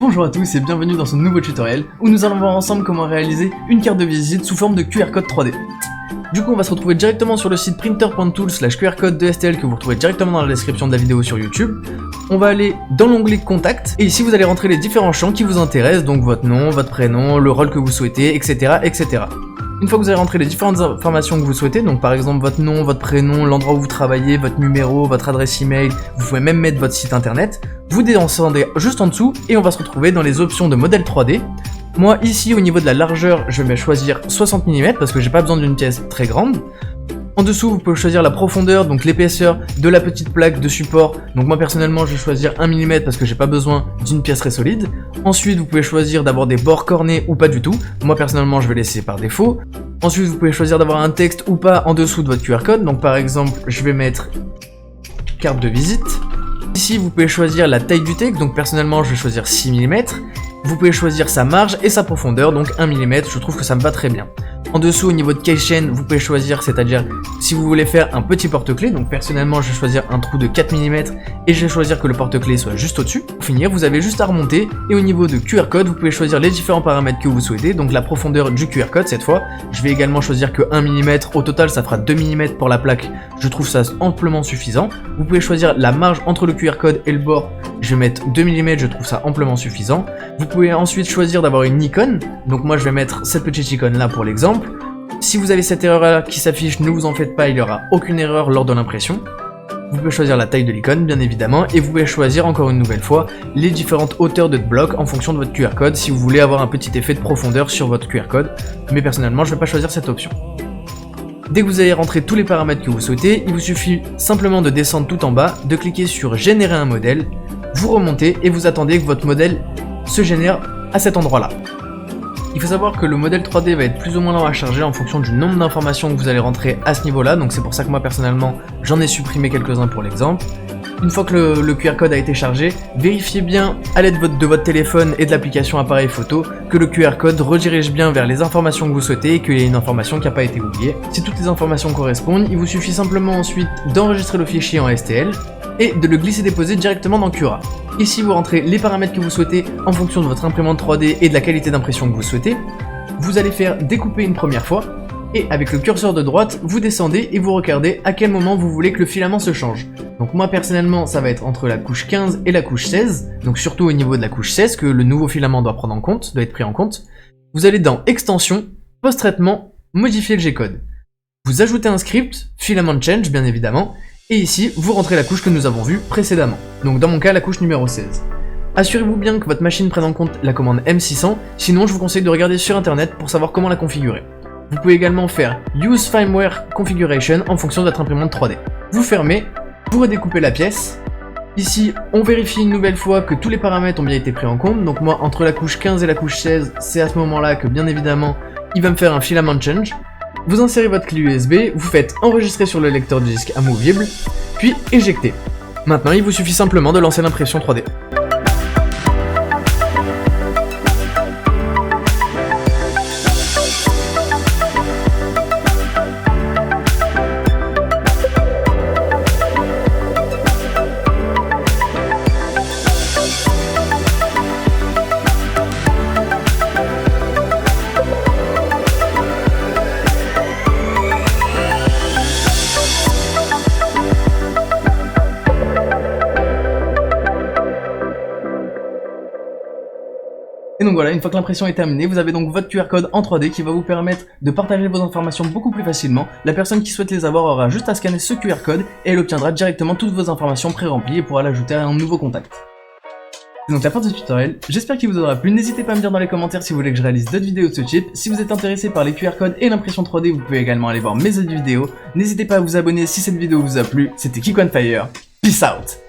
Bonjour à tous et bienvenue dans ce nouveau tutoriel où nous allons voir ensemble comment réaliser une carte de visite sous forme de QR code 3D. Du coup on va se retrouver directement sur le site printer.tool/qrcode de STL que vous retrouvez directement dans la description de la vidéo sur YouTube. On va aller dans l'onglet Contact et ici vous allez rentrer les différents champs qui vous intéressent, donc votre nom, votre prénom, le rôle que vous souhaitez, etc. etc. Une fois que vous avez rentré les différentes informations que vous souhaitez, donc par exemple votre nom, votre prénom, l'endroit où vous travaillez, votre numéro, votre adresse email, vous pouvez même mettre votre site internet, vous descendez juste en dessous et on va se retrouver dans les options de modèle 3D. Moi ici au niveau de la largeur, je vais choisir 60 mm parce que j'ai pas besoin d'une pièce très grande. En dessous, vous pouvez choisir la profondeur, donc l'épaisseur de la petite plaque de support. Donc moi personnellement, je vais choisir 1 mm parce que j'ai pas besoin d'une pièce très solide. Ensuite, vous pouvez choisir d'avoir des bords cornés ou pas du tout. Moi personnellement, je vais laisser par défaut. Ensuite, vous pouvez choisir d'avoir un texte ou pas en dessous de votre QR code. Donc par exemple, je vais mettre carte de visite. Ici, vous pouvez choisir la taille du texte. Donc personnellement, je vais choisir 6 mm. Vous pouvez choisir sa marge et sa profondeur, donc 1 mm, je trouve que ça me va très bien. En dessous, au niveau de case chain, vous pouvez choisir, c'est-à-dire si vous voulez faire un petit porte-clés, donc personnellement je vais choisir un trou de 4 mm et je vais choisir que le porte-clés soit juste au-dessus. Pour finir, vous avez juste à remonter et au niveau de QR code, vous pouvez choisir les différents paramètres que vous souhaitez, donc la profondeur du QR code cette fois. Je vais également choisir que 1 mm, au total ça fera 2 mm pour la plaque, je trouve ça amplement suffisant. Vous pouvez choisir la marge entre le QR code et le bord, je vais mettre 2 mm, je trouve ça amplement suffisant. Vous pouvez ensuite choisir d'avoir une icône, donc moi je vais mettre cette petite icône là pour l'exemple. Si vous avez cette erreur là qui s'affiche, ne vous en faites pas, il n'y aura aucune erreur lors de l'impression. Vous pouvez choisir la taille de l'icône bien évidemment, et vous pouvez choisir encore une nouvelle fois les différentes hauteurs de blocs en fonction de votre QR code si vous voulez avoir un petit effet de profondeur sur votre QR code, mais personnellement je ne vais pas choisir cette option. Dès que vous avez rentré tous les paramètres que vous souhaitez, il vous suffit simplement de descendre tout en bas, de cliquer sur générer un modèle, vous remontez et vous attendez que votre modèle se génère à cet endroit là. Il faut savoir que le modèle 3D va être plus ou moins lent à charger en fonction du nombre d'informations que vous allez rentrer à ce niveau là, donc c'est pour ça que moi personnellement j'en ai supprimé quelques-uns pour l'exemple. Une fois que le QR code a été chargé, vérifiez bien à l'aide de votre téléphone et de l'application appareil photo que le QR code redirige bien vers les informations que vous souhaitez et qu'il y ait une information qui n'a pas été oubliée. Si toutes les informations correspondent, il vous suffit simplement ensuite d'enregistrer le fichier en STL et de le glisser-déposer directement dans Cura. Ici vous rentrez les paramètres que vous souhaitez en fonction de votre imprimante 3D et de la qualité d'impression que vous souhaitez. Vous allez faire découper une première fois et avec le curseur de droite, vous descendez et vous regardez à quel moment vous voulez que le filament se change. Donc moi personnellement ça va être entre la couche 15 et la couche 16, donc surtout au niveau de la couche 16 que le nouveau filament doit être pris en compte. Vous allez dans extension, post-traitement, modifier le G-code. Vous ajoutez un script, filament change bien évidemment, et ici vous rentrez la couche que nous avons vue précédemment, donc dans mon cas la couche numéro 16. Assurez-vous bien que votre machine prenne en compte la commande M600, sinon je vous conseille de regarder sur internet pour savoir comment la configurer. Vous pouvez également faire Use Firmware Configuration en fonction de votre imprimante 3D. Vous fermez, vous redécoupez la pièce. Ici, on vérifie une nouvelle fois que tous les paramètres ont bien été pris en compte. Donc moi, entre la couche 15 et la couche 16, c'est à ce moment-là que bien évidemment, il va me faire un filament change. Vous insérez votre clé USB, vous faites enregistrer sur le lecteur de disque amovible, puis éjecter. Maintenant, il vous suffit simplement de lancer l'impression 3D. Et donc voilà, une fois que l'impression est terminée, vous avez donc votre QR code en 3D qui va vous permettre de partager vos informations beaucoup plus facilement. La personne qui souhaite les avoir aura juste à scanner ce QR code et elle obtiendra directement toutes vos informations pré-remplies et pourra l'ajouter à un nouveau contact. C'est donc la fin de ce tutoriel, j'espère qu'il vous aura plu, n'hésitez pas à me dire dans les commentaires si vous voulez que je réalise d'autres vidéos de ce type. Si vous êtes intéressé par les QR codes et l'impression 3D, vous pouvez également aller voir mes autres vidéos. N'hésitez pas à vous abonner si cette vidéo vous a plu, c'était KickOneFire, peace out.